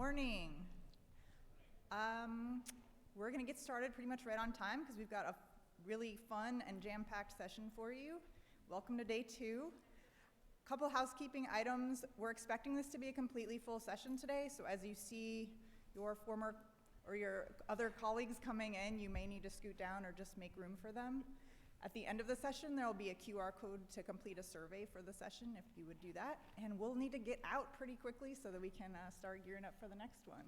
morning. We're going to get started pretty much right on time because we've got a really fun and jam-packed session for you. Welcome to day 2. A couple housekeeping items. We're expecting this to be a completely full session today, so as you see your former or your other colleagues coming in, you may need to scoot down or just make room for them. At the end of the session, there will be a QR code to complete a survey for the session if you would do that. And we'll need to get out pretty quickly so that we can start gearing up for the next one.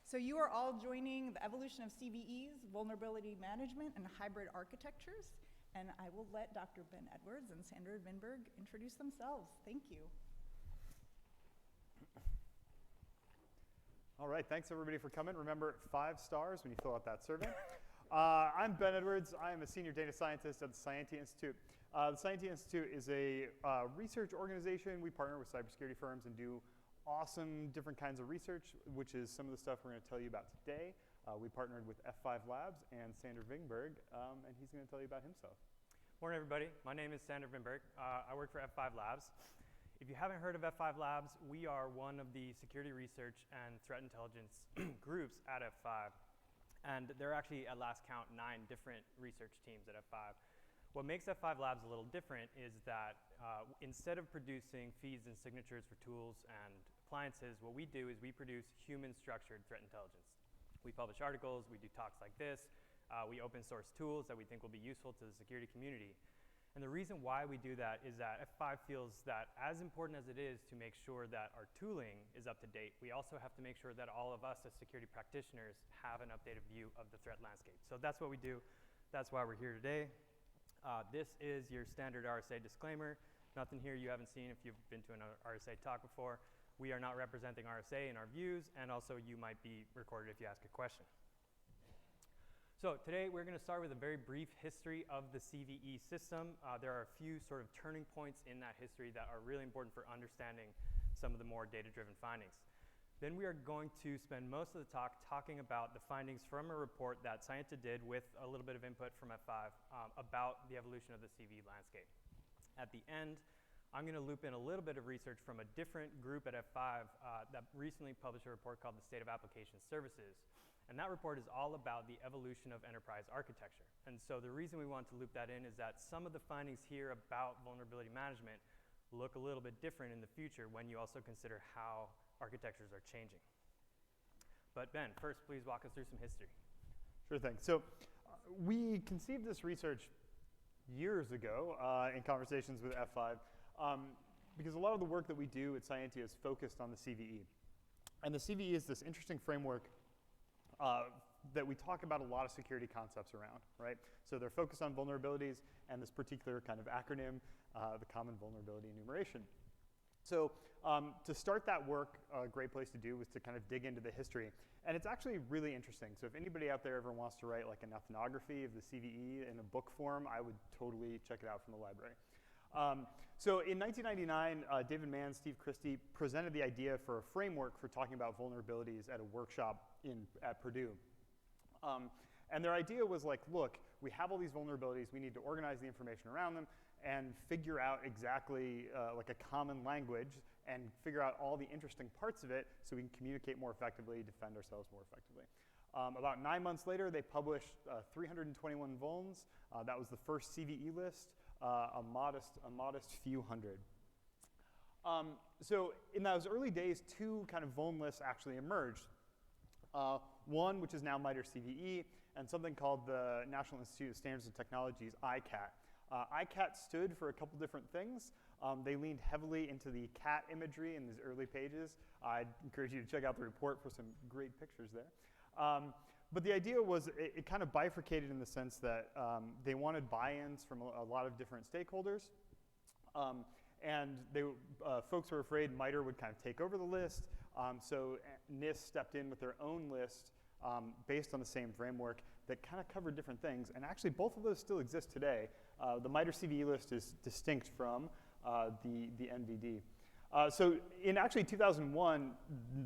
So you are all joining the evolution of CVEs, vulnerability management, and hybrid architectures. And I will let Dr. Ben Edwards and Sandra Vinberg introduce themselves. Thank you. All right, thanks everybody for coming. Remember, 5 stars when you fill out that survey. I'm Ben Edwards. I am a senior data scientist at the Cyentia Institute. The Cyentia Institute is a research organization. We partner with cybersecurity firms and do awesome different kinds of research, which is some of the stuff we're going to tell you about today. We partnered with F5 Labs and Sander Vinberg, and he's going to tell you about himself. Morning, everybody. My name is Sander Vinberg. I work for F5 Labs. If you haven't heard of F5 Labs, we are one of the security research and threat intelligence groups at F5. And there are actually, at last count, 9 different research teams at F5. What makes F5 Labs a little different is that instead of producing feeds and signatures for tools and appliances, what we do is we produce human-structured threat intelligence. We publish articles, we do talks like this, we open source tools that we think will be useful to the security community. And the reason why we do that is that F5 feels that as important as it is to make sure that our tooling is up to date, we also have to make sure that all of us as security practitioners have an updated view of the threat landscape. So that's what we do. That's why we're here today. This is your standard RSA disclaimer. Nothing here you haven't seen if you've been to an RSA talk before. We are not representing RSA in our views, and also you might be recorded if you ask a question. So today we're going to start with a very brief history of the CVE system. There are a few sort of turning points in that history that are really important for understanding some of the more data-driven findings. Then we are going to spend most of the talk talking about the findings from a report that Cyentia did with a little bit of input from F5 about the evolution of the CVE landscape. At the end, I'm going to loop in a little bit of research from a different group at F5 that recently published a report called the State of Application Services. And that report is all about the evolution of enterprise architecture. And so the reason we want to loop that in is that some of the findings here about vulnerability management look a little bit different in the future when you also consider how architectures are changing. But Ben, first, please walk us through some history. Sure thing. So we conceived this research years ago in conversations with F5 because a lot of the work that we do at Cyentia is focused on the CVE. And the CVE is this interesting framework that we talk about a lot of security concepts around, right? So they're focused on vulnerabilities and this particular kind of acronym, the Common Vulnerability Enumeration. So to start that work, a great place to do was to kind of dig into the history. And it's actually really interesting. So if anybody out there ever wants to write like an ethnography of the CVE in a book form, I would totally check it out from the library. So in 1999, David Mann, Steve Christie presented the idea for a framework for talking about vulnerabilities at a workshop at Purdue. And their idea was like, look, we have all these vulnerabilities, we need to organize the information around them and figure out exactly like a common language and figure out all the interesting parts of it so we can communicate more effectively, defend ourselves more effectively. About 9 months later, they published 321 vulns. That was the first CVE list, a modest few hundred. So in those early days, 2 kind of vuln lists actually emerged. One, which is now MITRE CVE, and something called the National Institute of Standards and Technology's ICAT. ICAT stood for a couple different things. They leaned heavily into the cat imagery in these early pages. I'd encourage you to check out the report for some great pictures there. But the idea was it kind of bifurcated in the sense that they wanted buy-ins from a lot of different stakeholders. And folks were afraid MITRE would kind of take over the list. So NIST stepped in with their own list based on the same framework that kind of covered different things. And actually, both of those still exist today. The MITRE CVE list is distinct from the NVD. So in actually 2001,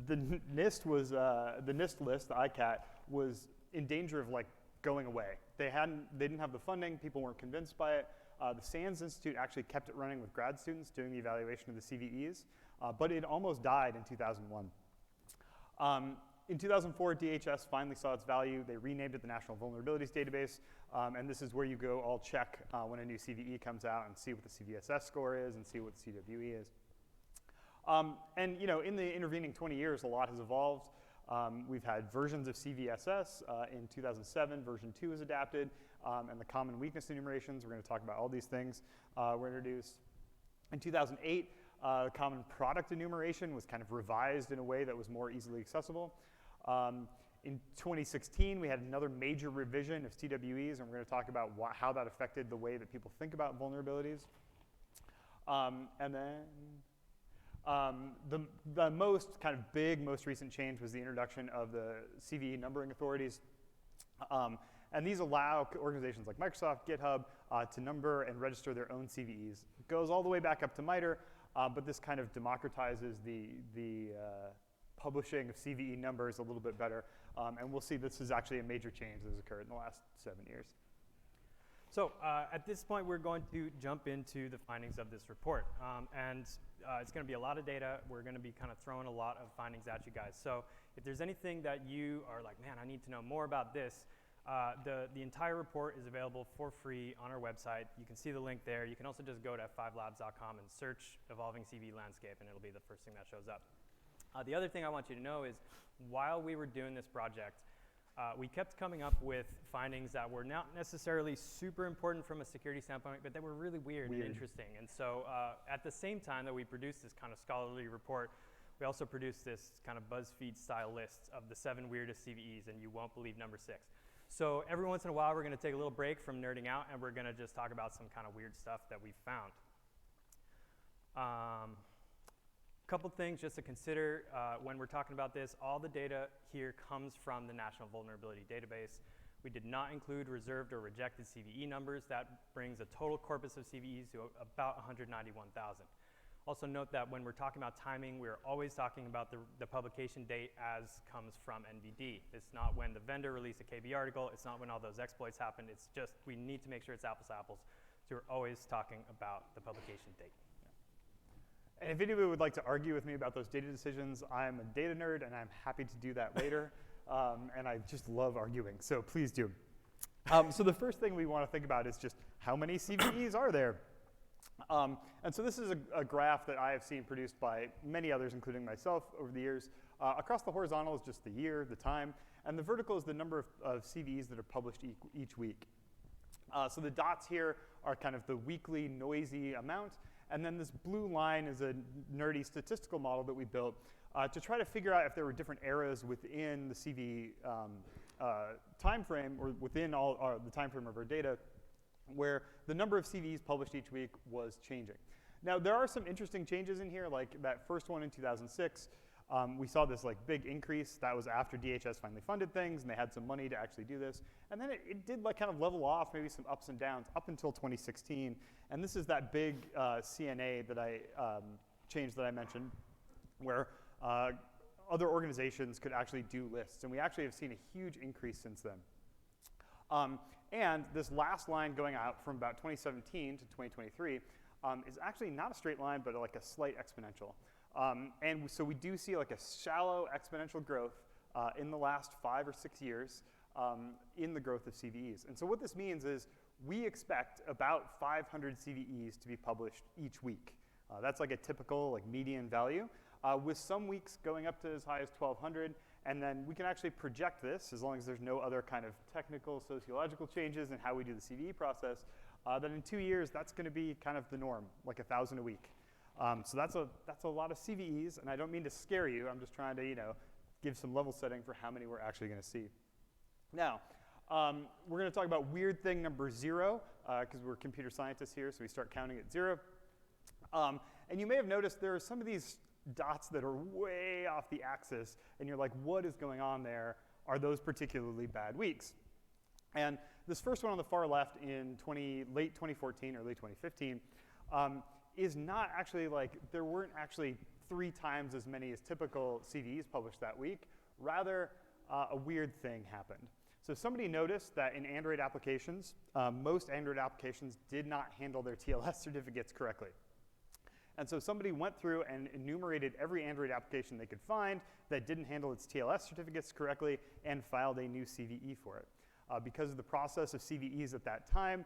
the NIST list, the ICAT, was in danger of like going away. They didn't have the funding. People weren't convinced by it. The SANS Institute actually kept it running with grad students doing the evaluation of the CVEs, but it almost died in 2001. In 2004, DHS finally saw its value. They renamed it the National Vulnerabilities Database, and this is where you go all check when a new CVE comes out and see what the CVSS score is and see what the CWE is. And in the intervening 20 years, a lot has evolved. We've had versions of CVSS. In 2007, version 2 was adapted, and the common weakness enumerations, we're going to talk about all these things, were introduced. In 2008, common product enumeration was kind of revised in a way that was more easily accessible. In 2016, we had another major revision of CWEs, and we're going to talk about how that affected the way that people think about vulnerabilities. And then the most kind of big, most recent change was the introduction of the CVE numbering authorities. And these allow organizations like Microsoft, GitHub, to number and register their own CVEs. It goes all the way back up to MITRE, but this kind of democratizes the publishing of CVE numbers a little bit better. And we'll see this is actually a major change that has occurred in the last 7 years. So at this point, we're going to jump into the findings of this report. It's going to be a lot of data. We're going to be kind of throwing a lot of findings at you guys. So if there's anything that you are like, man, I need to know more about this, the entire report is available for free on our website. You can see the link there. You can also just go to f5labs.com and search Evolving CVE Landscape, and it'll be the first thing that shows up. The other thing I want you to know is while we were doing this project, we kept coming up with findings that were not necessarily super important from a security standpoint, but that were really weird. And interesting. And so at the same time that we produced this kind of scholarly report, we also produced this kind of BuzzFeed-style list of the 7 weirdest CVEs, and you won't believe number 6. So every once in a while, we're going to take a little break from nerding out, and we're going to just talk about some kind of weird stuff that we found. Couple things just to consider when we're talking about this. All the data here comes from the National Vulnerability Database. We did not include reserved or rejected CVE numbers. That brings a total corpus of CVEs to about 191,000. Also note that when we're talking about timing, we're always talking about the publication date as comes from NVD. It's not when the vendor released a KB article. It's not when all those exploits happened. It's just we need to make sure it's apples to apples. So we're always talking about the publication date. And if anybody would like to argue with me about those data decisions, I'm a data nerd, and I'm happy to do that later. And I just love arguing, so please do. So the first thing we want to think about is just how many CVEs are there? And so this is a graph that I have seen produced by many others, including myself, over the years. Across the horizontal is just the year, the time, and the vertical is the number of CVEs that are published each week. So the dots here are kind of the weekly noisy amount. And then this blue line is a nerdy statistical model that we built to try to figure out if there were different eras within the CVE time frame, or within the time frame of our data, where the number of CVEs published each week was changing. Now, there are some interesting changes in here, like that first one in 2006. We saw this big increase. That was after DHS finally funded things, and they had some money to actually do this. And then it did kind of level off, maybe some ups and downs, up until 2016. And this is that big CNA that change that I mentioned, where other organizations could actually do lists. And we actually have seen a huge increase since then. And this last line going out from about 2017 to 2023 is actually not a straight line, but like a slight exponential. And so we do see like a shallow exponential growth in the last 5 or 6 years in the growth of CVEs. And so what this means is we expect about 500 CVEs to be published each week. That's like a typical median value, with some weeks going up to as high as 1,200. And then we can actually project this, as long as there's no other kind of technical, sociological changes in how we do the CVE process, that in 2 years, that's going to be kind of the norm, like 1,000 a week. So that's a lot of CVEs, and I don't mean to scare you. I'm just trying to give some level setting for how many we're actually going to see. Now, we're going to talk about weird thing number 0, because we're computer scientists here, so we start counting at 0. And you may have noticed there are some of these dots that are way off the axis, and you're like, what is going on there? Are those particularly bad weeks? And this first one on the far left in late 2014, early 2015, is not actually there weren't actually 3 times as many as typical CVEs published that week. Rather, a weird thing happened. So somebody noticed that in Android applications, most Android applications did not handle their TLS certificates correctly. And so somebody went through and enumerated every Android application they could find that didn't handle its TLS certificates correctly and filed a new CVE for it. Because of the process of CVEs at that time,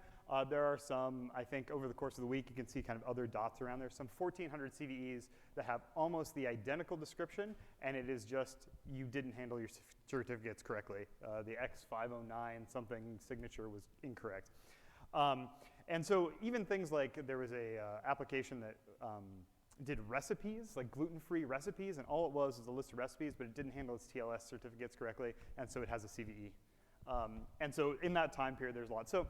there are some, I think over the course of the week, you can see kind of other dots around there, some 1,400 CVEs that have almost the identical description, and it is just you didn't handle your certificates correctly. The X509 something signature was incorrect. And so even things like there was a application that did recipes, like gluten-free recipes, and all it was a list of recipes, but it didn't handle its TLS certificates correctly, and so it has a CVE. And so in that time period, there's a lot. So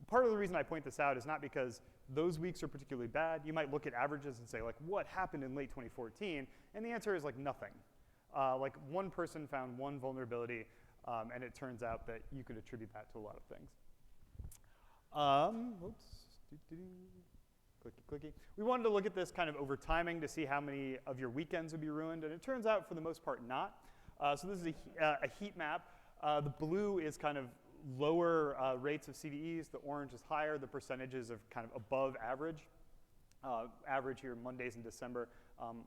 part of the reason I point this out is not because those weeks are particularly bad. You might look at averages and say, like, what happened in late 2014? And the answer is, like, nothing. Like, one person found one vulnerability, and it turns out that you could attribute that to a lot of things. Oops. Clicky, clicky. We wanted to look at this kind of over timing to see how many of your weekends would be ruined, and it turns out, for the most part, not. So this is a heat map. The blue is kind of lower rates of CVEs. The orange is higher. The percentages of kind of above average. Average here, Mondays in December. I'm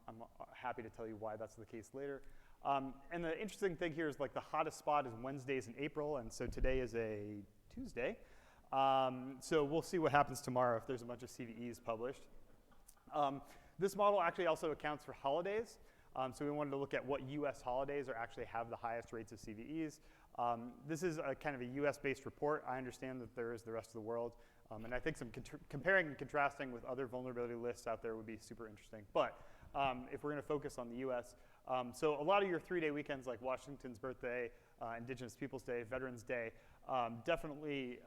happy to tell you why that's the case later. And the interesting thing here is like the hottest spot is Wednesdays in April, and so today is a Tuesday. So we'll see what happens tomorrow if there's a bunch of CVEs published. This model actually also accounts for holidays. So we wanted to look at what US holidays are actually have the highest rates of CVEs. This is a kind of a US-based report. I understand that there is the rest of the world. And I think some comparing and contrasting with other vulnerability lists out there would be super interesting. But if we're going to focus on the US, so a lot of your 3-day weekends like Washington's birthday, Indigenous Peoples Day, Veterans Day, definitely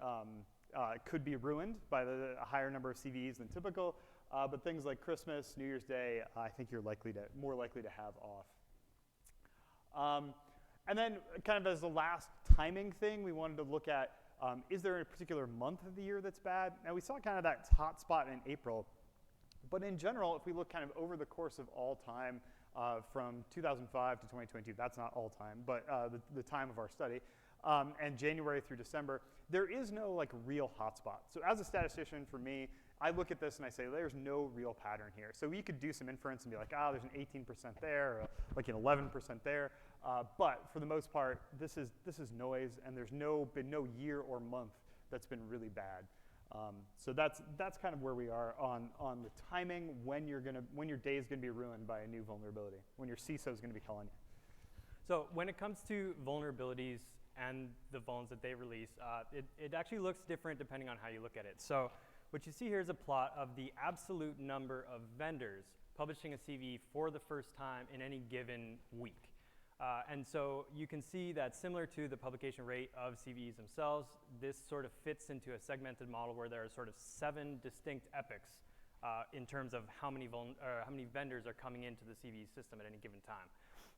could be ruined by the higher number of CVEs than typical. But things like Christmas, New Year's Day, I think you're more likely to have off. And then kind of as the last timing thing, we wanted to look at, is there a particular month of the year that's bad? Now we saw kind of that hot spot in April, but in general, if we look kind of over the course of all time, from 2005 to 2022, that's not all time, but the time of our study, and January through December, there is no like real hotspot. So as a statistician, for me, I look at this and I say, there's no real pattern here. So we could do some inference and be like, there's an 18% there, or like an 11% there. But for the most part, this is noise, and there's been no year or month that's been really bad. So that's kind of where we are on the timing when your day is going to be ruined by a new vulnerability, when your CISO is going to be calling you. So when it comes to vulnerabilities and the vulns that they release, it actually looks different depending on how you look at it. So what you see here is a plot of the absolute number of vendors publishing a CVE for the first time in any given week. And so you can see that similar to the publication rate of CVEs themselves, this sort of fits into a segmented model where there are sort of 7 distinct epochs in terms of how many vendors are coming into the CVE system at any given time.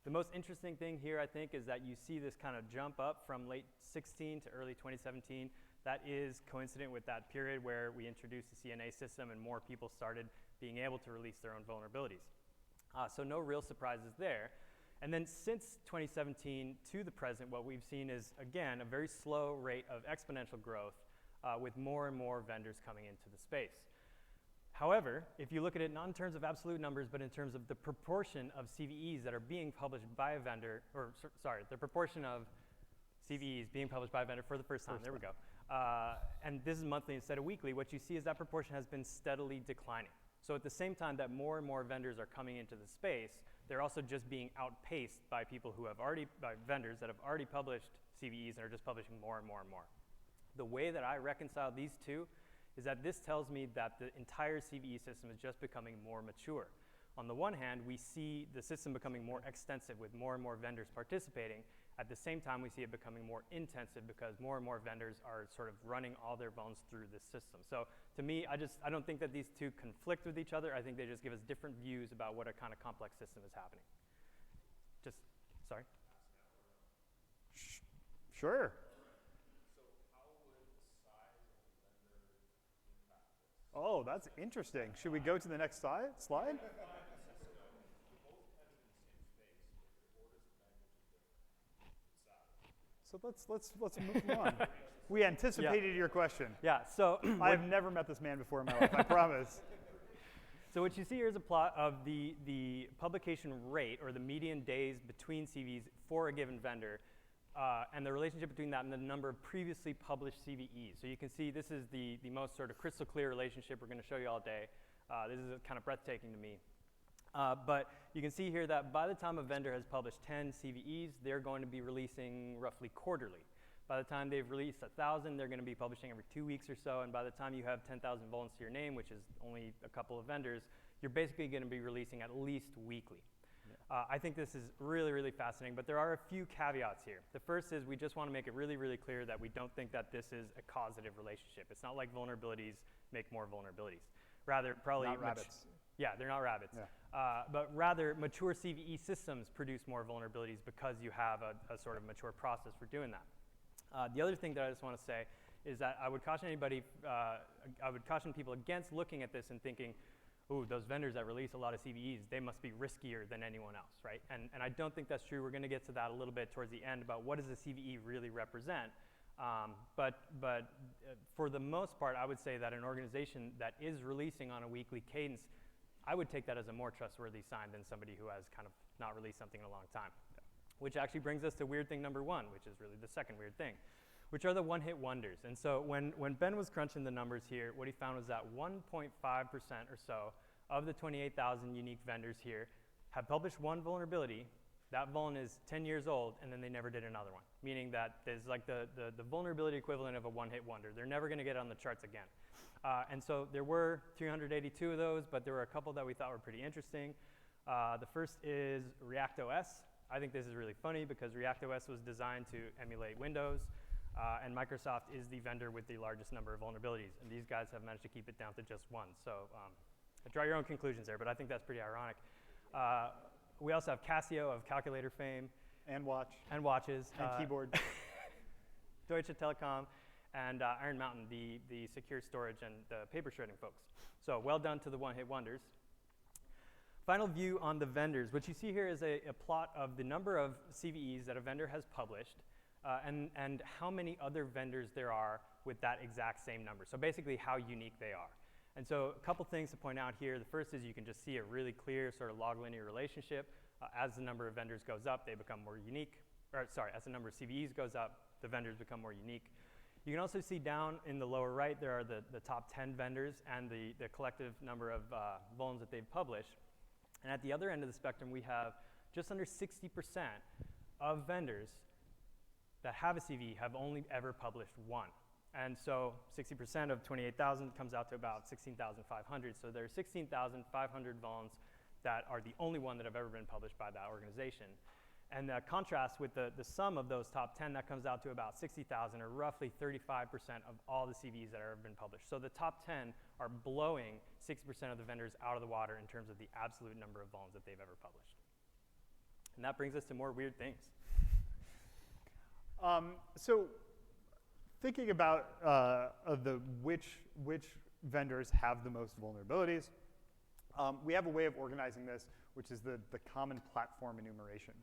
The most interesting thing here, I think, is that you see this kind of jump up from late 16 to early 2017. That is coincident with that period where we introduced the CNA system and more people started being able to release their own vulnerabilities. So no real surprises there. And then since 2017 to the present, what we've seen is, again, a very slow rate of exponential growth with more and more vendors coming into the space. However, if you look at it not in terms of absolute numbers, but in terms of the proportion of CVEs that are being published by a vendor, or sorry, the proportion of CVEs being published by a vendor for the first time, there we go. And this is monthly instead of weekly, what you see is that proportion has been steadily declining. So at the same time that more and more vendors are coming into the space, they're also just being outpaced by by vendors that have already published CVEs and are just publishing more and more and more. The way that I reconcile these two is that this tells me that the entire CVE system is just becoming more mature. On the one hand, we see the system becoming more extensive with more and more vendors participating. At the same time, we see it becoming more intensive because more and more vendors are sort of running all their vulns through this system. So to me, I don't think that these two conflict with each other. I think they just give us different views about what a kind of complex system is happening. Sorry? Sure. So how would the size of the vendor impact this? Oh, that's interesting. Should we go to the next slide? So let's move on. We anticipated your question. Yeah, so I have never met this man before in my life, I promise. So what you see here is a plot of the publication rate, or the median days between CVEs for a given vendor, and the relationship between that and the number of previously published CVEs. So you can see this is the most sort of crystal clear relationship we're going to show you all day. This is kind of breathtaking to me. But you can see here that by the time a vendor has published 10 CVEs, they're going to be releasing roughly quarterly. By the time they've released 1,000, they're going to be publishing every 2 weeks or so. And by the time you have 10,000 vulns to your name, which is only a couple of vendors, you're basically going to be releasing at least weekly. Yeah. I think this is really, really fascinating, but there are a few caveats here. The first is we just want to make it really, really clear that we don't think that this is a causative relationship. It's not like vulnerabilities make more vulnerabilities. Rather, probably not rabbits. Yeah, they're not rabbits. Yeah. But rather, mature CVE systems produce more vulnerabilities because you have a sort of mature process for doing that. The other thing that I just want to say is that I would caution people against looking at this and thinking, ooh, those vendors that release a lot of CVEs, they must be riskier than anyone else, right? And I don't think that's true. We're going to get to that a little bit towards the end about what does a CVE really represent. But for the most part, I would say that an organization that is releasing on a weekly cadence, I would take that as a more trustworthy sign than somebody who has kind of not released something in a long time. Which actually brings us to weird thing number one, which is really the second weird thing, which are the one-hit wonders. And so when Ben was crunching the numbers here, what he found was that 1.5% or so of the 28,000 unique vendors here have published one vulnerability. That vuln is 10 years old, and then they never did another one, meaning that there's like the vulnerability equivalent of a one-hit wonder. They're never going to get on the charts again. And so there were 382 of those, but there were a couple that we thought were pretty interesting. The first is ReactOS. I think this is really funny because ReactOS was designed to emulate Windows, and Microsoft is the vendor with the largest number of vulnerabilities, and these guys have managed to keep it down to just one. So draw your own conclusions there, but I think that's pretty ironic. We also have Casio of calculator fame. And watch. And watches. And keyboard. Deutsche Telekom, and Iron Mountain, the secure storage and the paper shredding folks. So well done to the one-hit wonders. Final view on the vendors. What you see here is a plot of the number of CVEs that a vendor has published and how many other vendors there are with that exact same number. So basically how unique they are. And so a couple things to point out here. The first is you can just see a really clear sort of log linear relationship. As the number of vendors goes up, they become more unique. Or sorry, as the number of CVEs goes up, the vendors become more unique. You can also see down in the lower right, there are the top 10 vendors and the collective number of vulns that they've published. And at the other end of the spectrum, we have just under 60% of vendors that have a CVE have only ever published one. And so 60% of 28,000 comes out to about 16,500. So there are 16,500 vulns that are the only one that have ever been published by that organization. And the contrast with the sum of those top 10, that comes out to about 60,000, or roughly 35% of all the CVEs that have ever been published. So the top 10 are blowing 60% of the vendors out of the water in terms of the absolute number of vulns that they've ever published. And that brings us to more weird things. So thinking about which vendors have the most vulnerabilities, we have a way of organizing this, which is the common platform enumeration.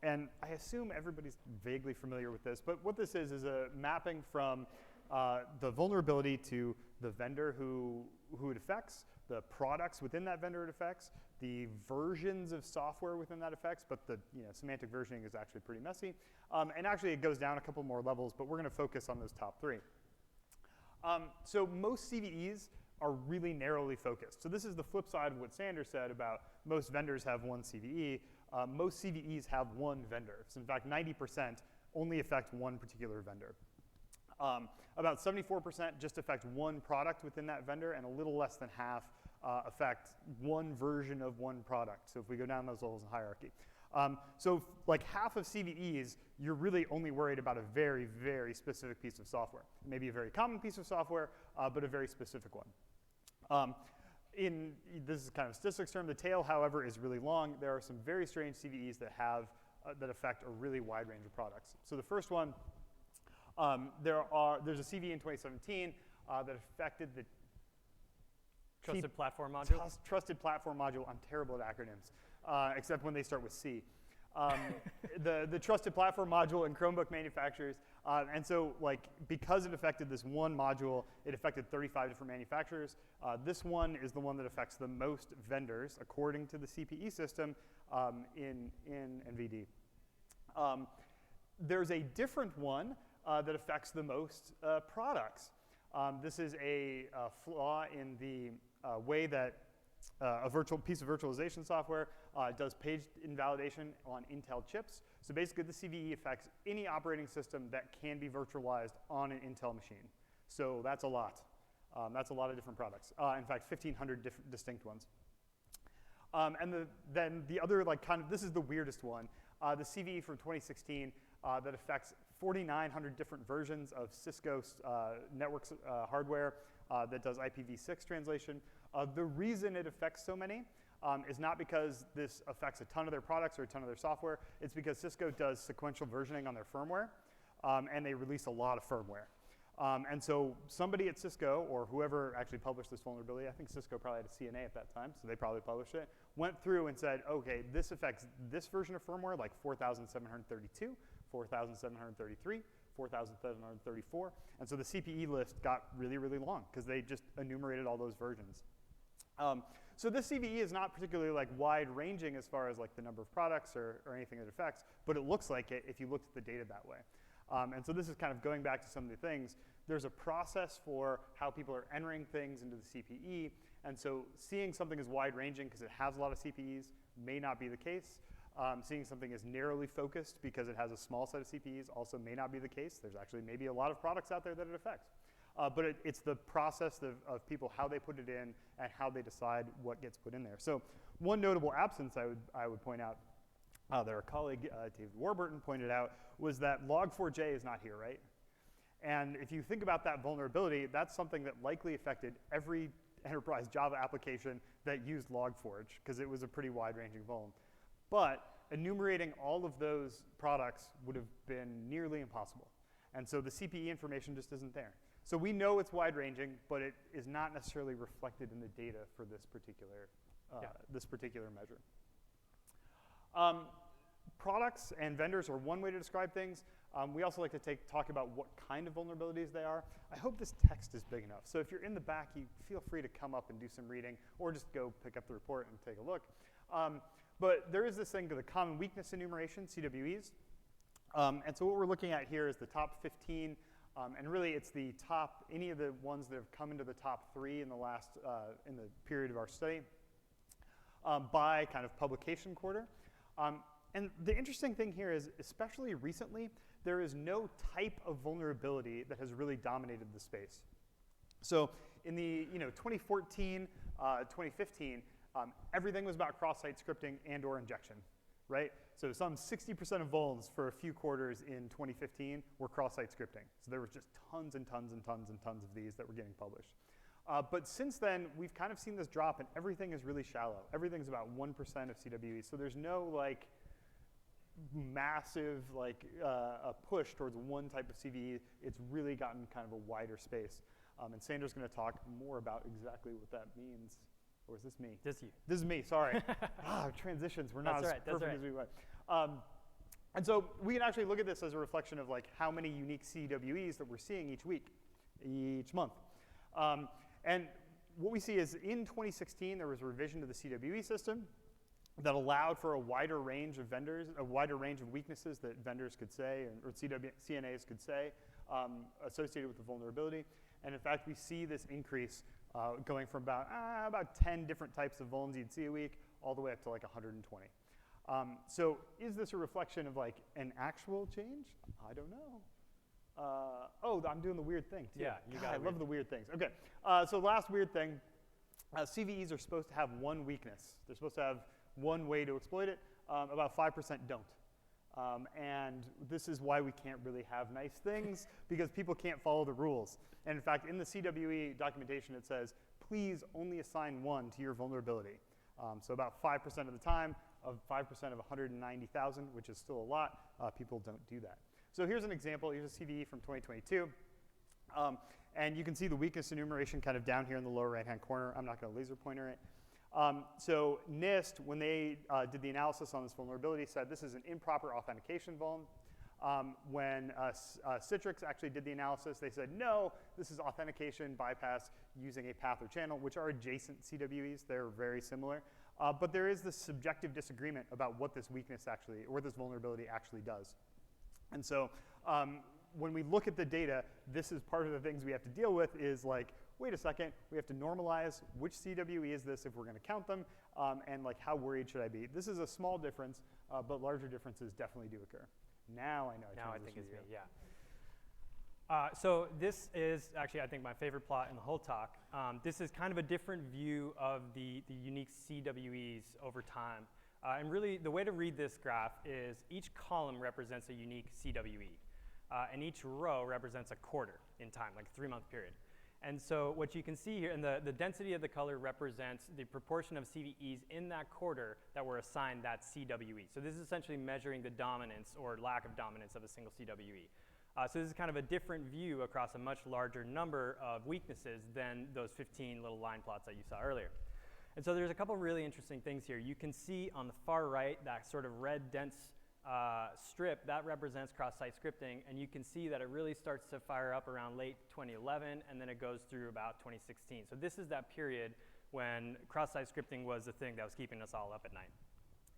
And I assume everybody's vaguely familiar with this, but what this is a mapping from the vulnerability to the vendor who it affects, the products within that vendor it affects, the versions of software within that affects, but the semantic versioning is actually pretty messy. And actually it goes down a couple more levels, but we're going to focus on those top three. So most CVEs are really narrowly focused. So this is the flip side of what Sander said about most vendors have one CVE. Most CVEs have one vendor. So in fact, 90% only affect one particular vendor. About 74% just affect one product within that vendor, and a little less than half affect one version of one product. So if we go down those levels in hierarchy. So like half of CVEs, you're really only worried about a very, very specific piece of software. Maybe a very common piece of software, but a very specific one. This is kind of a statistics term. The tail, however, is really long. There are some very strange CVEs that have that affect a really wide range of products. So the first one, there's a CVE in 2017 that affected the Trusted Platform Module? Trusted Platform Module. I'm terrible at acronyms, except when they start with C. The Trusted Platform Module in Chromebook manufacturers And so, like, because it affected this one module, it affected 35 different manufacturers. This one is the one that affects the most vendors, according to the CPE system in NVD. There's a different one that affects the most products. This is a flaw in the way that a virtual piece of virtualization software does page invalidation on Intel chips. So basically, the CVE affects any operating system that can be virtualized on an Intel machine. So that's a lot. That's a lot of different products. In fact, 1,500 distinct ones. And then the other, like, kind of, this is the weirdest one, the CVE from 2016 that affects 4,900 different versions of Cisco's networks hardware that does IPv6 translation. The reason it affects so many is not because this affects a ton of their products or a ton of their software. It's because Cisco does sequential versioning on their firmware, and they release a lot of firmware. And so somebody at Cisco, or whoever actually published this vulnerability, I think Cisco probably had a CNA at that time, so they probably published it, went through and said, okay, this affects this version of firmware, like 4,732, 4,733, 4,734. And so the CPE list got really, really long because they just enumerated all those versions. So this CVE is not particularly like wide-ranging as far as like the number of products or anything it affects, but it looks like it if you looked at the data that way. And so this is kind of going back to some of the things. There's a process for how people are entering things into the CPE, and so seeing something as wide-ranging because it has a lot of CPEs may not be the case. Seeing something as narrowly focused because it has a small set of CPEs also may not be the case. There's actually maybe a lot of products out there that it affects. But it's the process of people, how they put it in and how they decide what gets put in there. So one notable absence I would point out that our colleague David Warburton pointed out was that log4j is not here, right? And if you think about that vulnerability, that's something that likely affected every enterprise Java application that used log4j because it was a pretty wide-ranging vuln. But enumerating all of those products would have been nearly impossible. And so the CPE information just isn't there. So we know it's wide-ranging, but it is not necessarily reflected in the data for this particular measure. Products and vendors are one way to describe things. We also like to talk about what kind of vulnerabilities they are. I hope this text is big enough. So if you're in the back, you feel free to come up and do some reading, or just go pick up the report and take a look. But there is this thing, the common weakness enumeration, CWEs. And so what we're looking at here is the top 15. And really, it's the top, any of the ones that have come into the top 3 in the last, in the period of our study by kind of publication quarter. And the interesting thing here is, especially recently, there is no type of vulnerability that has really dominated the space. So in the 2014, 2015, everything was about cross-site scripting and or injection, right? So some 60% of vulns for a few quarters in 2015 were cross-site scripting. So there was just tons and tons and tons and tons of these that were getting published. But since then, we've kind of seen this drop, and everything is really shallow. Everything's about 1% of CWEs. So there's no like massive like a push towards one type of CVE. It's really gotten kind of a wider space. And Sandra's going to talk more about exactly what that means. Or is this me? This you. This is me, sorry. Transitions, we're not as perfect as we want. And so we can actually look at this as a reflection of like how many unique CWEs that we're seeing each week, each month. And what we see is in 2016, there was a revision to the CWE system that allowed for a wider range of vendors, a wider range of weaknesses that vendors could say, or CNAs could say, associated with the vulnerability. And in fact, we see this increase going from about 10 different types of vulns you'd see a week, all the way up to like 120. So is this a reflection of like an actual change? I don't know. Oh, I'm doing the weird thing too. Yeah, you got it. I love the weird things. Okay, so last weird thing, CVEs are supposed to have one weakness. They're supposed to have one way to exploit it. About 5% don't. And this is why we can't really have nice things, because people can't follow the rules. And in fact, in the CWE documentation, it says, please only assign one to your vulnerability. So about 5% of the time, of 5% of 190,000, which is still a lot, people don't do that. So here's an example. Here's a CVE from 2022. And you can see the weakness enumeration kind of down here in the lower right-hand corner. I'm not going to laser pointer it. So NIST, when they did the analysis on this vulnerability, said this is an improper authentication vuln. When Citrix actually did the analysis, they said, no, this is authentication bypass using a path or channel, which are adjacent CWEs. They're very similar. But there is this subjective disagreement about what this weakness actually, or this vulnerability actually does. And so when we look at the data, this is part of the things we have to deal with is like, wait a second, we have to normalize which CWE is this if we're going to count them, and like how worried should I be? This is a small difference, but larger differences definitely do occur. Now I know. Now I think it's me, yeah. So this is actually, I think, my favorite plot in the whole talk. This is kind of a different view of the unique CWEs over time. And really, the way to read this graph is each column represents a unique CWE. And each row represents a quarter in time, like a 3-month period. And so what you can see here, and the density of the color represents the proportion of CVEs in that quarter that were assigned that CWE. So this is essentially measuring the dominance or lack of dominance of a single CWE. So this is kind of a different view across a much larger number of weaknesses than those 15 little line plots that you saw earlier. And so there's a couple really interesting things here. You can see on the far right that sort of red dense strip, that represents cross-site scripting, and you can see that it really starts to fire up around late 2011, and then it goes through about 2016. So this is that period when cross-site scripting was the thing that was keeping us all up at night.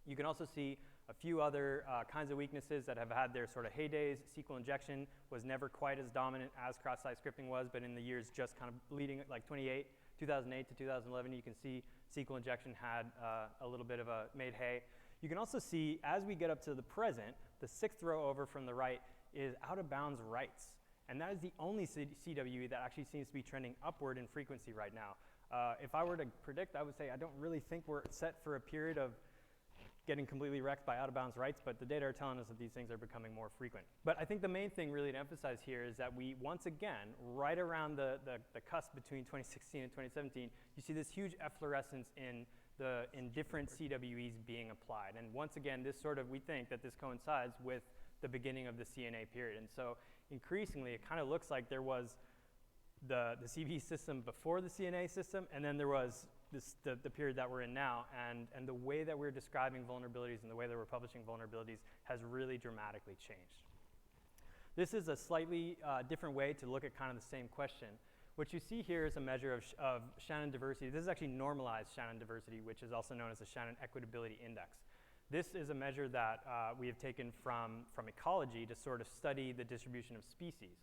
You can also see a few other kinds of weaknesses that have had their sort of heydays. SQL injection was never quite as dominant as cross-site scripting was, but in the years just kind of leading, like 2008 to 2011, you can see SQL injection had a little bit of a made hay. You can also see, as we get up to the present, the 6th row over from the right is out-of-bounds writes. And that is the only CWE that actually seems to be trending upward in frequency right now. If I were to predict, I would say I don't really think we're set for a period of getting completely wrecked by out-of-bounds writes, but the data are telling us that these things are becoming more frequent. But I think the main thing really to emphasize here is that we, once again, right around the cusp between 2016 and 2017, you see this huge efflorescence in different CWEs being applied. And once again, this sort of, we think that this coincides with the beginning of the CNA period. And so increasingly, it kind of looks like there was the CVE system before the CNA system, and then there was the period that we're in now, and the way that we're describing vulnerabilities and the way that we're publishing vulnerabilities has really dramatically changed. This is a slightly different way to look at kind of the same question. What you see here is a measure of Shannon diversity. This is actually normalized Shannon diversity, which is also known as the Shannon Equitability Index. This is a measure that we have taken from ecology to sort of study the distribution of species.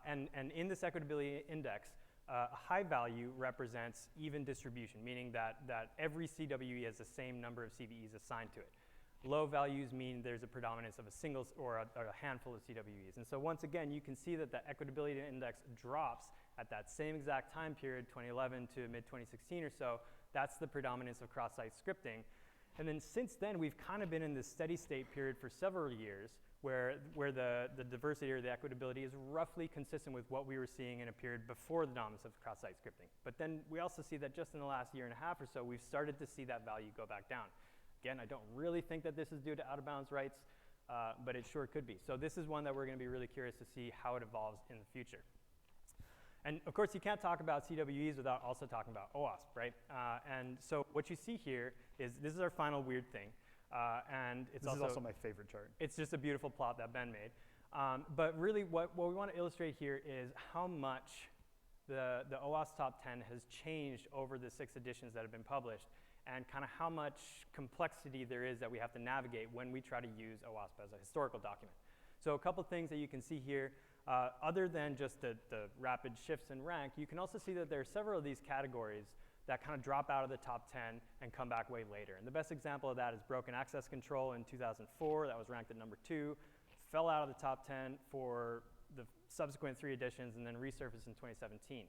And in this Equitability Index, a high value represents even distribution, meaning that every CWE has the same number of CVEs assigned to it. Low values mean there's a predominance of a single or a handful of CWEs. And so once again, you can see that the Equitability Index drops at that same exact time period, 2011 to mid-2016 or so. That's the predominance of cross-site scripting. And then since then, we've kind of been in this steady state period for several years where the diversity or the equitability is roughly consistent with what we were seeing in a period before the dominance of cross-site scripting. But then we also see that just in the last year and a half or so, we've started to see that value go back down. Again, I don't really think that this is due to out-of-bounds rights, but it sure could be. So this is one that we're going to be really curious to see how it evolves in the future. And of course, you can't talk about CWEs without also talking about OWASP, right? And so what you see here is, this is our final weird thing. And it's this is also my favorite chart. It's just a beautiful plot that Ben made. But really what we want to illustrate here is how much the OWASP top 10 has changed over the 6 editions that have been published, and kind of how much complexity there is that we have to navigate when we try to use OWASP as a historical document. So a couple things that you can see here, other than just the rapid shifts in rank, you can also see that there are several of these categories that kind of drop out of the top 10 and come back way later. And the best example of that is broken access control in 2004. That was ranked at number 2, fell out of the top 10 for the subsequent 3 editions, and then resurfaced in 2017.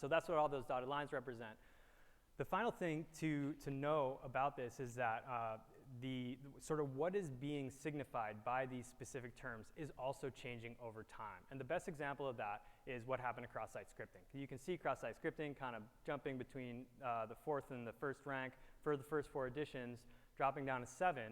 So that's what all those dotted lines represent. The final thing to know about this is that the sort of what is being signified by these specific terms is also changing over time. And the best example of that is what happened to cross-site scripting. You can see cross-site scripting kind of jumping between the 4th and the 1st rank for the first 4 editions, dropping down to 7,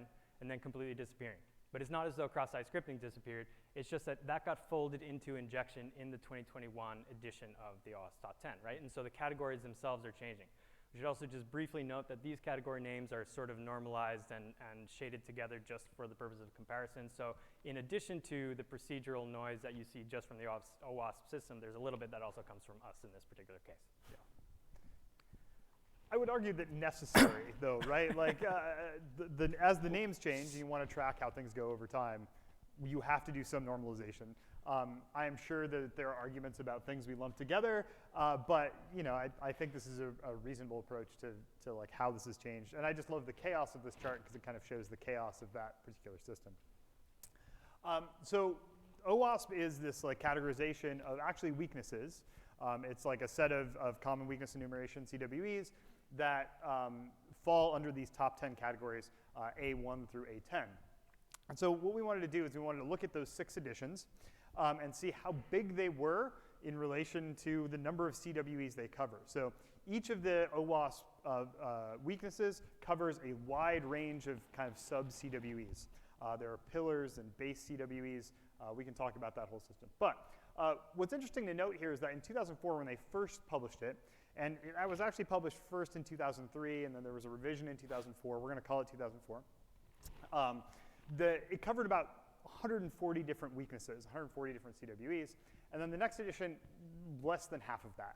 and then completely disappearing. But it's not as though cross-site scripting disappeared. It's just that that got folded into injection in the 2021 edition of the OWASP Top 10, right? And so the categories themselves are changing. We should also just briefly note that these category names are sort of normalized and shaded together just for the purpose of comparison. So in addition to the procedural noise that you see just from the OWASP system, there's a little bit that also comes from us in this particular case. Yeah. I would argue that necessary, though, right? Like, as the names change, and you want to track how things go over time, you have to do some normalization. I am sure that there are arguments about things we lump together, but you know, I think this is a reasonable approach to like how this has changed. And I just love the chaos of this chart because it kind of shows the chaos of that particular system. So OWASP is this like categorization of actually weaknesses. It's like a set of common weakness enumeration, CWEs, that fall under these top 10 categories, A1 through A10. And so what we wanted to do is we wanted to look at those 6 editions and see how big they were in relation to the number of CWEs they cover. So each of the OWASP weaknesses covers a wide range of kind of sub-CWEs. There are pillars and base CWEs. We can talk about that whole system. But what's interesting to note here is that in 2004, when they first published it, and it was actually published first in 2003, and then there was a revision in 2004. We're going to call it 2004. It covered about 140 different weaknesses, 140 different CWEs, and then the next edition, less than half of that.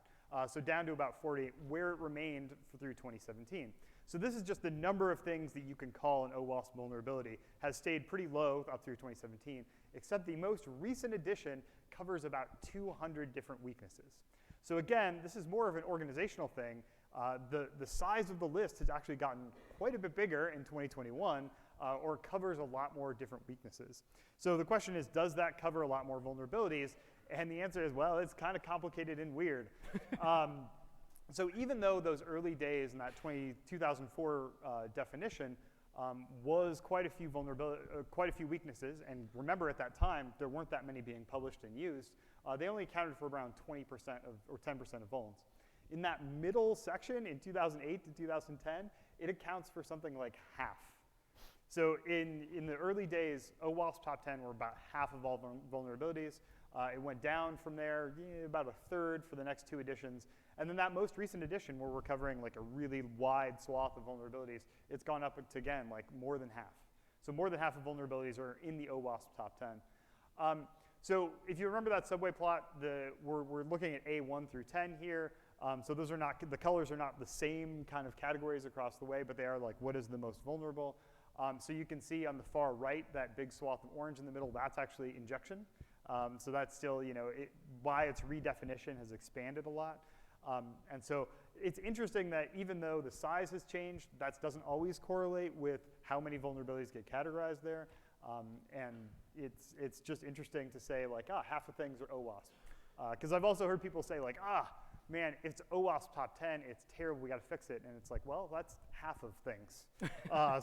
So down to about 40, where it remained through 2017. So this is just the number of things that you can call an OWASP vulnerability has stayed pretty low up through 2017, except the most recent edition covers about 200 different weaknesses. So again, this is more of an organizational thing. The size of the list has actually gotten quite a bit bigger in 2021, or covers a lot more different weaknesses. So the question is, does that cover a lot more vulnerabilities? And the answer is, well, it's kind of complicated and weird. So even though those early days in that 2004 definition was quite a few weaknesses, and remember at that time, there weren't that many being published and used, they only accounted for around 20% or 10% of vulns. In that middle section in 2008 to 2010, it accounts for something like half. So in the early days, OWASP top 10 were about half of all vulnerabilities. It went down from there, about a third for the next 2 editions. And then that most recent edition, where we're covering like a really wide swath of vulnerabilities, it's gone up to, again, like more than half. So more than half of vulnerabilities are in the OWASP top 10. So if you remember that subway plot, we're looking at A1 through 10 here. So those are not, the colors are not the same kind of categories across the way, but they are like, what is the most vulnerable? So you can see on the far right, that big swath of orange in the middle, that's actually injection. So that's still, you know, by its redefinition has expanded a lot. And so it's interesting that even though the size has changed, that doesn't always correlate with how many vulnerabilities get categorized there. And it's just interesting to say like, half of things are OWASP. Because I've also heard people say like, man, if it's OWASP top 10, it's terrible, we got to fix it. And it's like, well, that's half of things.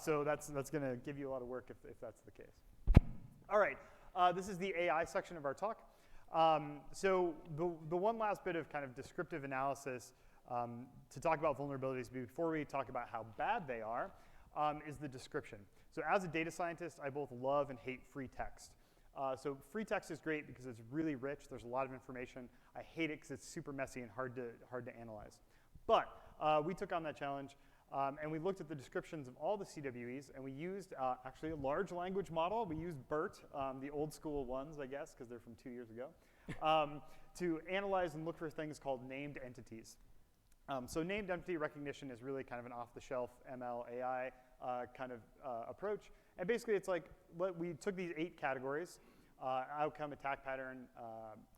So that's going to give you a lot of work if that's the case. All right, this is the AI section of our talk. So the one last bit of kind of descriptive analysis to talk about vulnerabilities before we talk about how bad they are is the description. So as a data scientist, I both love and hate free text. So free text is great because it's really rich. There's a lot of information. I hate it because it's super messy and hard to analyze. But we took on that challenge, and we looked at the descriptions of all the CWEs, and we used actually a large language model. We used BERT, the old school ones, I guess, because they're from 2 years ago, to analyze and look for things called named entities. So named entity recognition is really kind of an off-the-shelf ML AI kind of approach. And basically, it's like we took these 8 categories, outcome, attack pattern,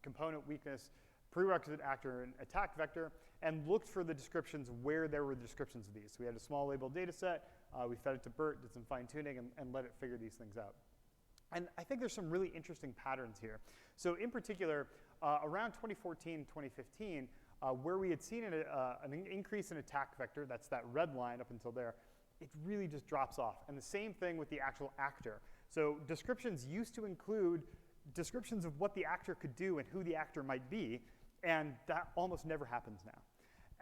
component, weakness, prerequisite actor, and attack vector, and looked for the descriptions where there were descriptions of these. So we had a small labeled data set. We fed it to BERT, did some fine-tuning, and let it figure these things out. And I think there's some really interesting patterns here. So in particular, around 2014, 2015, where we had seen an increase in attack vector, that's that red line up until there, it really just drops off. And the same thing with the actual actor. So descriptions used to include descriptions of what the actor could do and who the actor might be, and that almost never happens now.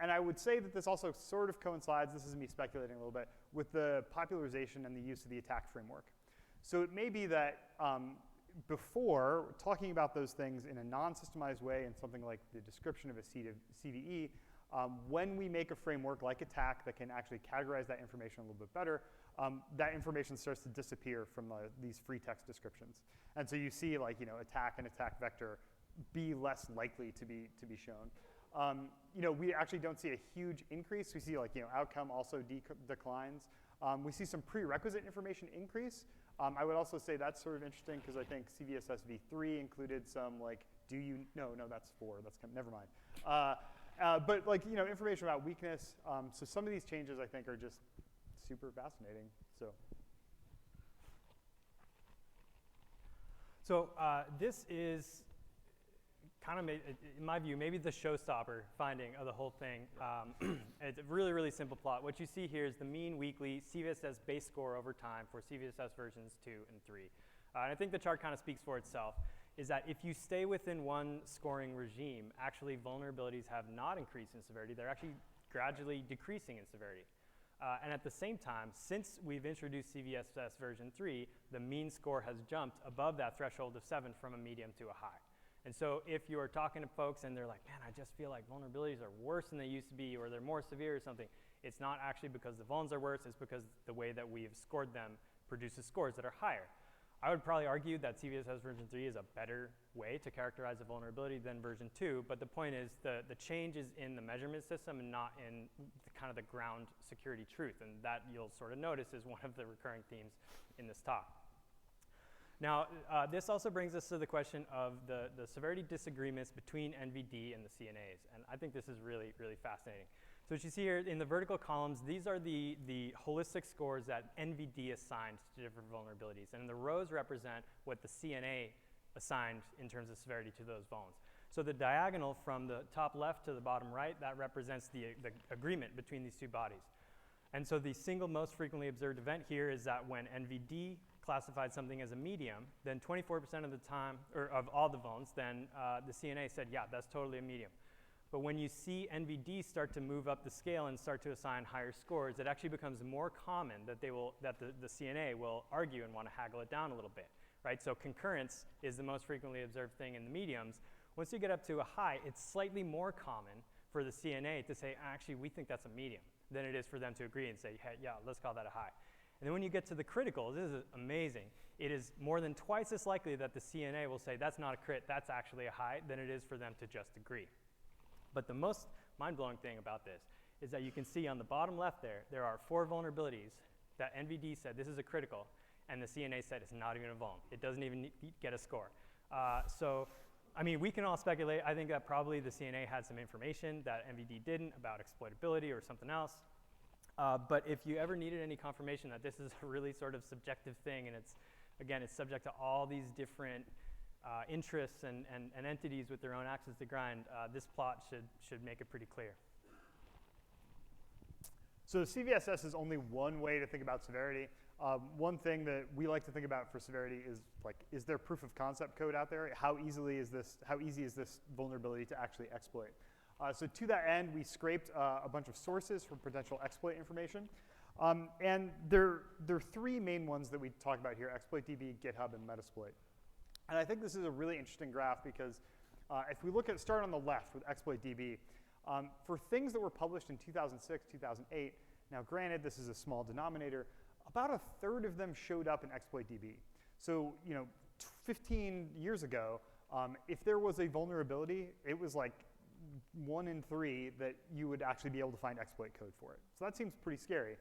And I would say that this also sort of coincides, this is me speculating a little bit, with the popularization and the use of the attack framework. So it may be that before, talking about those things in a non-systemized way in something like the description of a CVE When we make a framework like attack that can actually categorize that information a little bit better, that information starts to disappear from these free text descriptions. And so you see like, attack and attack vector be less likely to be shown. We actually don't see a huge increase. We see like, outcome also declines. We see some prerequisite information increase. I would also say that's sort of interesting because I think CVSS v3 included some like, no, that's 4, never mind. But like, information about weakness. So some of these changes I think are just super fascinating, So this is kind of, in my view, maybe the showstopper finding of the whole thing. It's a really, really simple plot. What you see here is the mean weekly CVSS base score over time for CVSS versions 2 and 3. And I think the chart kind of speaks for itself, is that if you stay within one scoring regime, actually vulnerabilities have not increased in severity. They're actually gradually decreasing in severity. And at the same time, since we've introduced CVSS version 3, the mean score has jumped above that threshold of 7 from a medium to a high. And so if you are talking to folks and they're like, man, I just feel like vulnerabilities are worse than they used to be, or they're more severe or something, it's not actually because the vulns are worse, it's because the way that we have scored them produces scores that are higher. I would probably argue that CVSS version 3 is a better way to characterize a vulnerability than version 2, but the point is the change is in the measurement system and not in kind of the ground security truth, and that you'll sort of notice is one of the recurring themes in this talk. Now, this also brings us to the question of the severity disagreements between NVD and the CNAs, and I think this is really, really fascinating. So what you see here in the vertical columns, these are the holistic scores that NVD assigned to different vulnerabilities, and the rows represent what the CNA assigned in terms of severity to those vulns. So the diagonal from the top left to the bottom right, that represents the agreement between these two bodies. And so the single most frequently observed event here is that when NVD classified something as a medium, then 24% of the time, or of all the vulns, then the CNA said, yeah, that's totally a medium. But when you see NVD start to move up the scale and start to assign higher scores, it actually becomes more common that the CNA will argue and want to haggle it down a little bit, right? So concurrence is the most frequently observed thing in the mediums. Once you get up to a high, it's slightly more common for the CNA to say, actually, we think that's a medium, than it is for them to agree and say, hey, yeah, let's call that a high. And then when you get to the criticals, this is amazing. It is more than twice as likely that the CNA will say, that's not a crit, that's actually a high, than it is for them to just agree. But the most mind-blowing thing about this is that you can see on the bottom left there are 4 vulnerabilities that NVD said this is a critical, and the CNA said it's not even a vuln. It doesn't even get a score. So, I mean, we can all speculate. I think that probably the CNA had some information that NVD didn't about exploitability or something else. But if you ever needed any confirmation that this is a really sort of subjective thing, and it's subject to all these different interests and entities with their own axes to grind, this plot should make it pretty clear. So CVSS is only one way to think about severity. One thing that we like to think about for severity is like, is there proof of concept code out there? How easy is this vulnerability to actually exploit? So to that end, we scraped a bunch of sources for potential exploit information. And there are 3 main ones that we talk about here: ExploitDB, GitHub, and Metasploit. And I think this is a really interesting graph because if we start on the left with ExploitDB, for things that were published in 2006, 2008, now granted this is a small denominator, about 1/3 of them showed up in ExploitDB. So 15 years ago, if there was a vulnerability, it was like 1 in 3 that you would actually be able to find exploit code for it. So that seems pretty scary.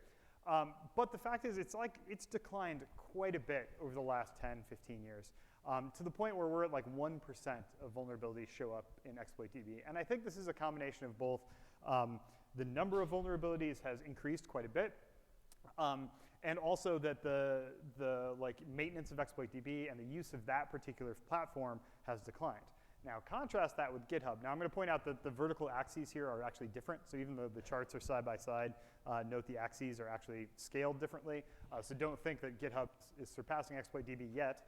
But the fact is, it's declined quite a bit over the last 10, 15 years, to the point where we're at like 1% of vulnerabilities show up in ExploitDB. And I think this is a combination of both the number of vulnerabilities has increased quite a bit, and also that the like maintenance of ExploitDB and the use of that particular platform has declined. Now, contrast that with GitHub. Now, I'm going to point out that the vertical axes here are actually different. So even though the charts are side by side, note the axes are actually scaled differently. So don't think that GitHub is surpassing ExploitDB yet.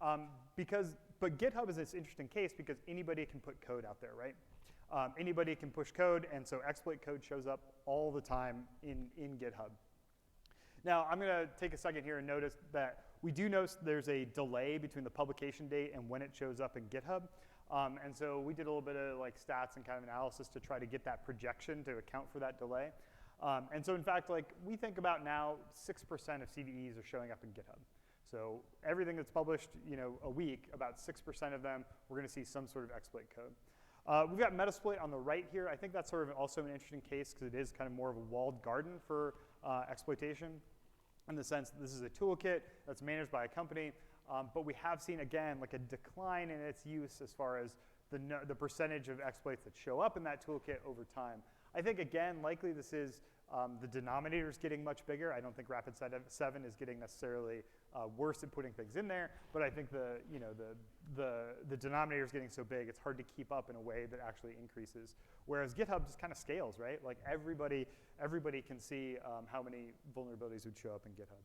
But GitHub is this interesting case because anybody can put code out there, right? Anybody can push code, and so exploit code shows up all the time in GitHub. Now, I'm going to take a second here and notice that we do notice there's a delay between the publication date and when it shows up in GitHub. And so we did a little bit of like stats and kind of analysis to try to get that projection to account for that delay. And so in fact, like we think about now 6% of CVEs are showing up in GitHub. So everything that's published, a week, about 6% of them, we're going to see some sort of exploit code. We've got Metasploit on the right here. I think that's sort of also an interesting case because it is kind of more of a walled garden for exploitation in the sense that this is a toolkit that's managed by a company, but we have seen, again, like a decline in its use as far as the percentage of exploits that show up in that toolkit over time. I think, again, likely this is the denominator is getting much bigger. I don't think Rapid7 is getting necessarily worse at putting things in there, but I think the denominator is getting so big, it's hard to keep up in a way that actually increases. Whereas GitHub just kind of scales, right? Like everybody can see how many vulnerabilities would show up in GitHub.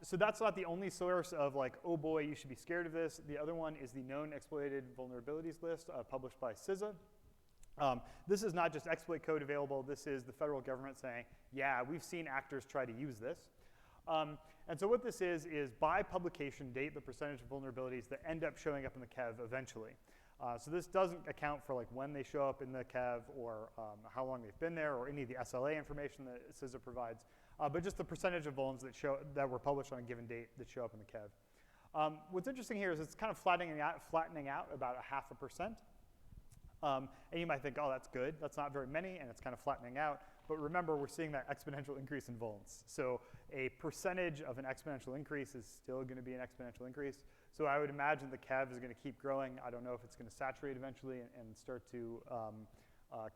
So that's not the only source of like, oh boy, you should be scared of this. The other one is the known exploited vulnerabilities list published by CISA. This is not just exploit code available. This is the federal government saying, yeah, we've seen actors try to use this. And so what this is by publication date, the percentage of vulnerabilities that end up showing up in the KEV eventually. So this doesn't account for like when they show up in the KEV or how long they've been there or any of the SLA information that CISA provides, but just the percentage of vulns that were published on a given date that show up in the KEV. What's interesting here is it's kind of flattening out about 0.5%. And you might think, oh, that's good. That's not very many, and it's kind of flattening out. But remember, we're seeing that exponential increase in vulns. So a percentage of an exponential increase is still going to be an exponential increase. So I would imagine the KEV is going to keep growing. I don't know if it's going to saturate eventually and start to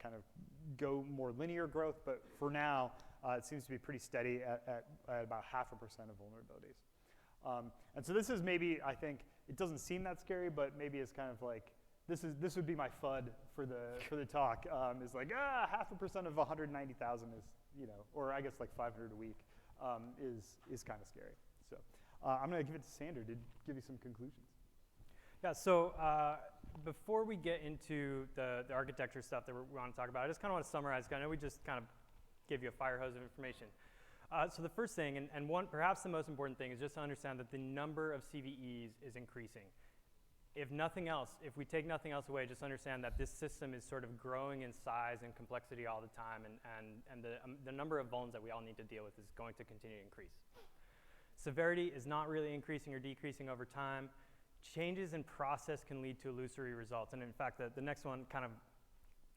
kind of go more linear growth. But for now, it seems to be pretty steady at about 0.5% of vulnerabilities. And so this is maybe, I think, it doesn't seem that scary, but maybe it's kind of like, this would be my FUD for the talk. Is like 0.5% of 190,000 is or I guess like 500 a week is kind of scary. So I'm going to give it to Sander to give you some conclusions. Yeah. So before we get into the architecture stuff that we want to talk about, I just kind of want to summarize. I know we just kind of gave you a fire hose of information. So the first thing, and one perhaps the most important thing, is just to understand that the number of CVEs is increasing. If nothing else, if we take nothing else away, just understand that this system is sort of growing in size and complexity all the time, and the number of vulns that we all need to deal with is going to continue to increase. Severity is not really increasing or decreasing over time. Changes in process can lead to illusory results, and in fact, the next one kind of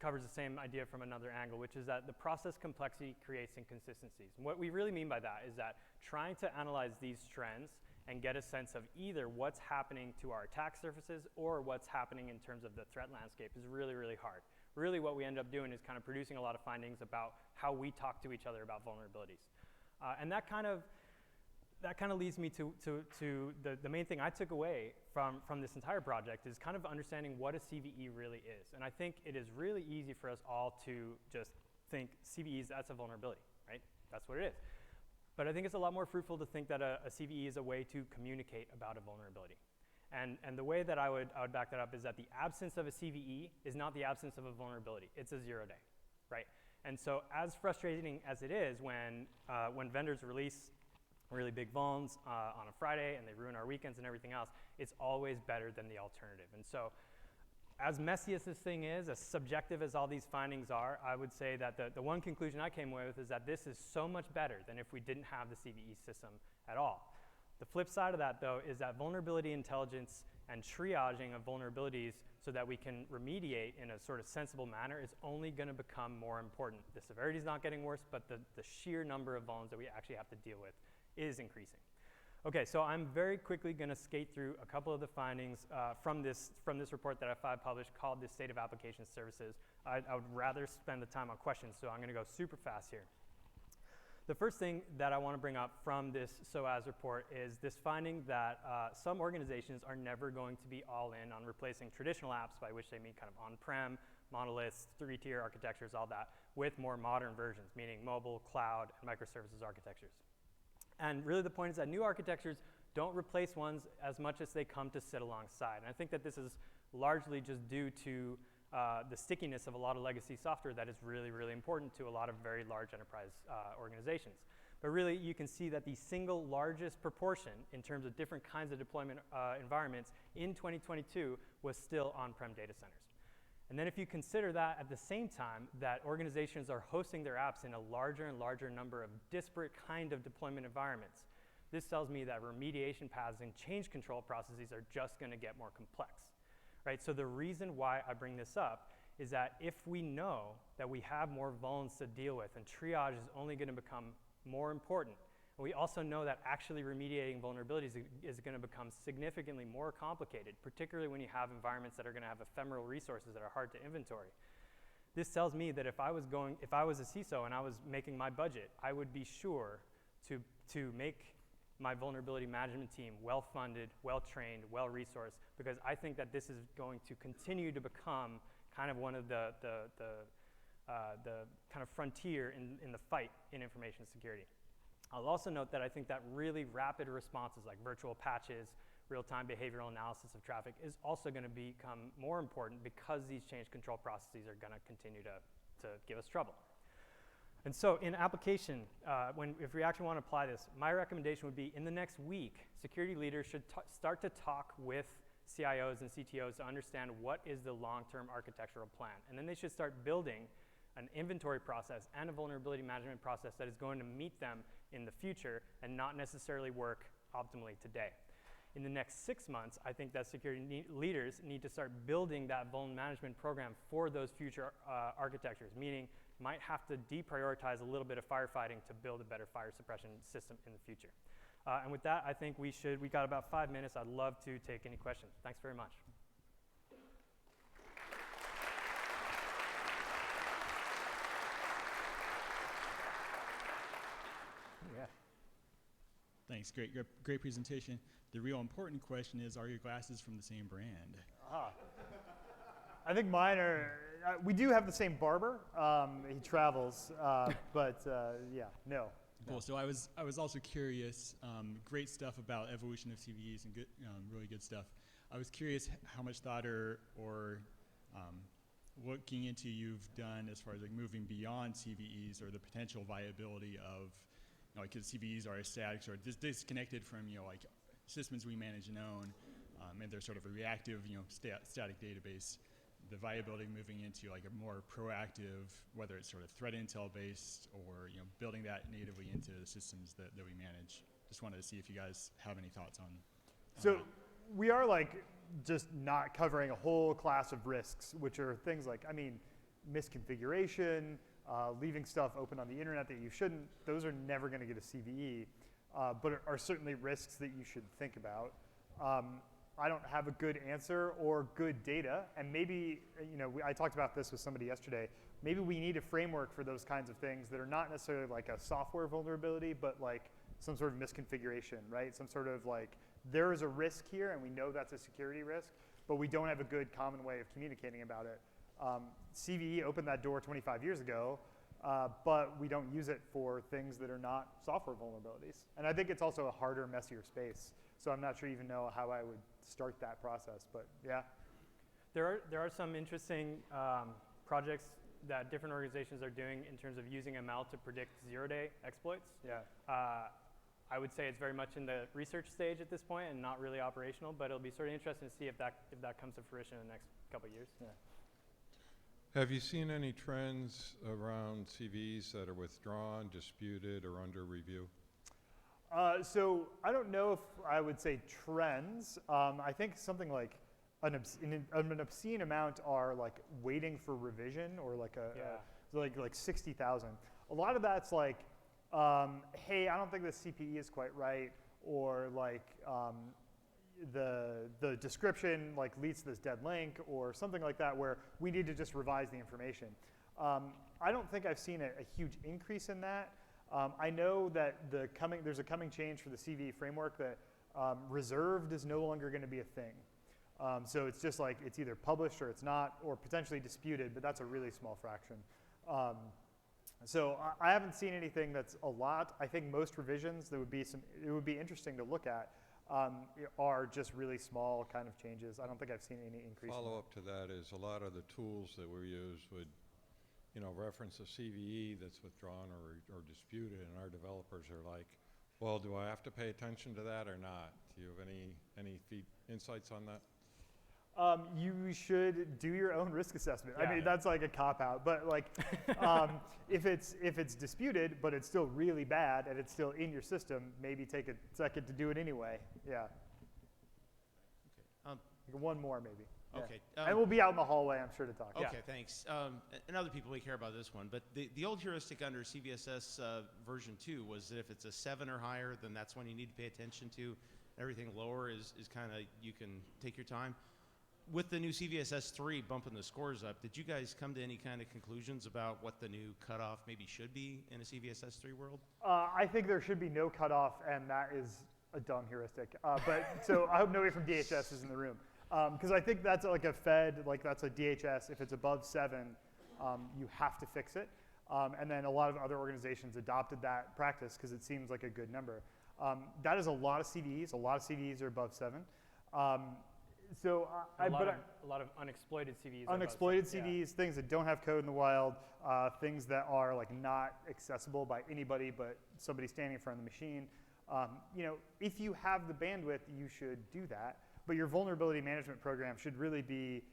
covers the same idea from another angle, which is that the process complexity creates inconsistencies. And what we really mean by that is that trying to analyze these trends and get a sense of either what's happening to our attack surfaces or what's happening in terms of the threat landscape is really, really hard. Really what we end up doing is kind of producing a lot of findings about how we talk to each other about vulnerabilities. And that kind of leads me to the main thing I took away from this entire project is kind of understanding what a CVE really is. And I think it is really easy for us all to just think CVEs, that's a vulnerability, right? That's what it is. But I think it's a lot more fruitful to think that a CVE is a way to communicate about a vulnerability. And the way that I would back that up is that the absence of a CVE is not the absence of a vulnerability. It's a 0 day, right? And so as frustrating as it is when vendors release really big vulns on a Friday and they ruin our weekends and everything else, it's always better than the alternative. And so as messy as this thing is, as subjective as all these findings are, I would say that the one conclusion I came away with is that this is so much better than if we didn't have the CVE system at all. The flip side of that, though, is that vulnerability intelligence and triaging of vulnerabilities so that we can remediate in a sort of sensible manner is only going to become more important. The severity is not getting worse, but the sheer number of vulns that we actually have to deal with is increasing. Okay, so I'm very quickly going to skate through a couple of the findings from this report that F5 published called the State of Application Services. I would rather spend the time on questions, so I'm going to go super fast here. The first thing that I want to bring up from this SOAS report is this finding that some organizations are never going to be all in on replacing traditional apps, by which they mean kind of on-prem, monoliths, 3-tier architectures, all that, with more modern versions, meaning mobile, cloud, and microservices architectures. And really the point is that new architectures don't replace ones as much as they come to sit alongside. And I think that this is largely just due to the stickiness of a lot of legacy software that is really, really important to a lot of very large enterprise organizations. But really, you can see that the single largest proportion in terms of different kinds of deployment environments in 2022 was still on-prem data centers. And then if you consider that at the same time that organizations are hosting their apps in a larger and larger number of disparate kind of deployment environments, this tells me that remediation paths and change control processes are just going to get more complex, right? So the reason why I bring this up is that if we know that we have more vulns to deal with and triage is only going to become more important, and we also know that actually remediating vulnerabilities is going to become significantly more complicated, particularly when you have environments that are going to have ephemeral resources that are hard to inventory. This tells me that if I was a CISO and I was making my budget, I would be sure to make my vulnerability management team well-funded, well-trained, well-resourced, because I think that this is going to continue to become kind of one of the kind of frontier in the fight in information security. I'll also note that I think that really rapid responses like virtual patches, real-time behavioral analysis of traffic is also going to become more important because these change control processes are going to continue to give us trouble. And so in application, if we actually want to apply this, my recommendation would be in the next week, security leaders should start to talk with CIOs and CTOs to understand what is the long-term architectural plan. And then they should start building an inventory process and a vulnerability management process that is going to meet them in the future and not necessarily work optimally today. In the next 6 months, I think that security leaders need to start building that vulnerability management program for those future architectures, meaning might have to deprioritize a little bit of firefighting to build a better fire suppression system in the future. And with that, I think we got about 5 minutes. I'd love to take any questions. Thanks very much. Yeah. Thanks, great presentation. The real important question is, are your glasses from the same brand? I think mine are, we do have the same barber. He travels, but yeah, no. Cool, so I was also curious, great stuff about evolution of CVEs and good, really good stuff. I was curious how much thought or looking into you've done as far as like moving beyond CVEs or the potential viability of, you know, like CVEs are statics or disconnected from, you know, like systems we manage and own, and they're sort of a reactive, you know, static database. The viability moving into like a more proactive, whether it's sort of threat intel based or, you know, building that natively into the systems that we manage. Just wanted to see if you guys have any thoughts on So that. we are like just not covering a whole class of risks, which are things like, I mean, misconfiguration, leaving stuff open on the internet that you shouldn't. Those are never going to get a CVE, but are certainly risks that you should think about. I don't have a good answer or good data, and maybe, you know, I talked about this with somebody yesterday. Maybe we need a framework for those kinds of things that are not necessarily like a software vulnerability, but like some sort of misconfiguration, right? Some sort of like, there is a risk here, and we know that's a security risk, but we don't have a good common way of communicating about it. CVE opened that door 25 years ago, but we don't use it for things that are not software vulnerabilities. And I think it's also a harder, messier space. So I'm not sure even know how I would start that process, but yeah. There are some interesting projects that different organizations are doing in terms of using ML to predict zero-day exploits. Yeah. I would say it's very much in the research stage at this point and not really operational, but it'll be sort of interesting to see if that comes to fruition in the next couple of years. Yeah. Have you seen any trends around CVEs that are withdrawn, disputed, or under review? So I don't know if I would say trends. I think something like an obscene amount are like waiting for revision, or like like 60,000. A lot of that's like, hey, I don't think the CPE is quite right, or like the description like leads to this dead link, or something like that, where we need to just revise the information. I don't think I've seen a huge increase in that. I know that there's a coming change for the CVE framework that reserved is no longer going to be a thing. So it's just like it's either published or it's not, or potentially disputed, but that's a really small fraction. So I haven't seen anything that's a lot. I think most revisions that it would be interesting to look at are just really small kind of changes. I don't think I've seen any increase. Follow up to that is a lot of the tools that we use would reference a CVE that's withdrawn or disputed, and our developers are like, well, do I have to pay attention to that or not? Do you have any insights on that? You should do your own risk assessment. I Yeah. mean, that's like a cop-out, but like, if it's disputed, but it's still really bad and it's still in your system, maybe take a second to do it anyway. Yeah. Okay. One more maybe. Yeah. Okay. And we'll be out in the hallway, I'm sure, to talk. Okay, thanks. And other people may care about this one, but the old heuristic under CVSS version 2 was that if it's a 7 or higher, then that's when you need to pay attention to. Everything lower is kind of, you can take your time. With the new CVSS 3 bumping the scores up, did you guys come to any kind of conclusions about what the new cutoff maybe should be in a CVSS 3 world? I think there should be no cutoff, and that is a dumb heuristic. So I hope nobody from DHS is in the room. Because I think that's like a Fed, like that's a DHS. If it's above 7, you have to fix it. And then a lot of other organizations adopted that practice because it seems like a good number. That is a lot of CVEs. A lot of CVEs are above 7. A lot of unexploited CVEs. Unexploited CVEs, things that don't have code in the wild, things that are like not accessible by anybody but somebody standing in front of the machine. If you have the bandwidth, you should do that. But your vulnerability management program should really be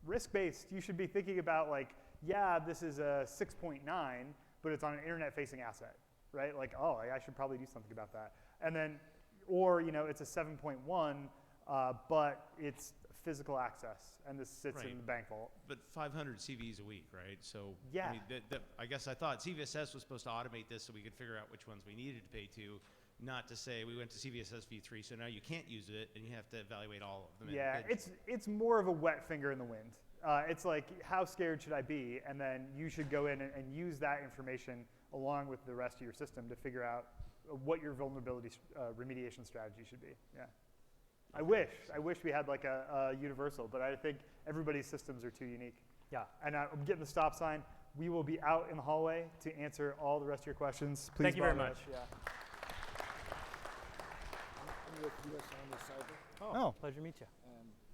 risk-based. You should be thinking about like, yeah, this is a 6.9, but it's on an internet-facing asset, right? Like, oh, I should probably do something about that. And then, or it's a 7.1, but it's physical access, and this sits in the bank vault. But 500 CVEs a week, right? So yeah. I mean, I guess I thought CVSS was supposed to automate this so we could figure out which ones we needed to pay to, not to say we went to CVSS v3, so now you can't use it, and you have to evaluate all of them. Yeah, it's more of a wet finger in the wind. It's like, how scared should I be? And then you should go in and use that information along with the rest of your system to figure out what your vulnerability remediation strategy should be. Yeah. I wish we had like a universal, but I think everybody's systems are too unique. Yeah. And I'm getting the stop sign. We will be out in the hallway to answer all the rest of your questions. Please Thank you very bother much. us. Yeah. I'm with US Army Cyber. Oh, pleasure to meet you.